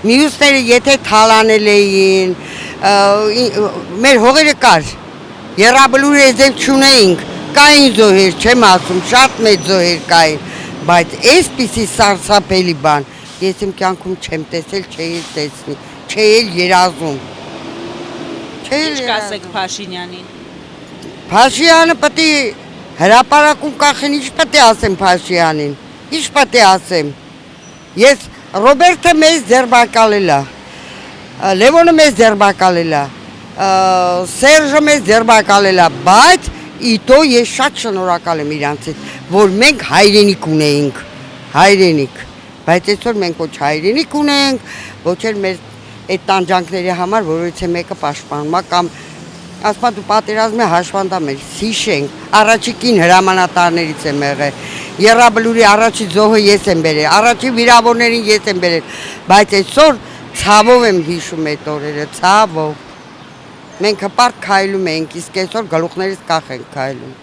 Մյուսները եթե թալանել էին, մեր հողերը կար, եռաբլուրը եզել չունեինք, կային զոհեր, չեմ ասում, շատ մեծ զոհեր կային, բայց այսպիսի սարսափելի բան, ես իմ կյանքում չեմ տեսել, չէի տեսնի, չէի երազում։ Ինչ կասեք Փաշինյանին։ Փաշինյանը պետք է հրապարակում կախեն, ինչ պետք է ասեմ Փաշինյանին, ինչ պետք է ասեմ։ Ես Ռոբերտը մեզ ձերբակալել է, Լևոնը մեզ ձերբակալել է, Սերժը մեզ ձերբակալել է, բայց իտո ես շատ շնորհակալ եմ իրանցից, որ մենք հայրենիք ունեինք, հայրենիք, բայց այսօր մենք ոչ հայրենիք ունենք, ոչ էլ մեր այդ տանջանքների համար, որից է մեկը պաշտպանում է կամ ասма դու պատերազմի հաշվանդամ էր, հիշենք, առաջի կին հրամանատարներից եմ եղել, եռաբլուրի առաջի զոհը ես եմ բերել, առաջի վիրավորներին ես եմ բերել, բայց այսօր ցավով եմ հիշում այդ օրերը, ցավով։ Մենք հպարտ քայլում ենք, իսկ այսօր գլուխներից կախ ենք քայլում։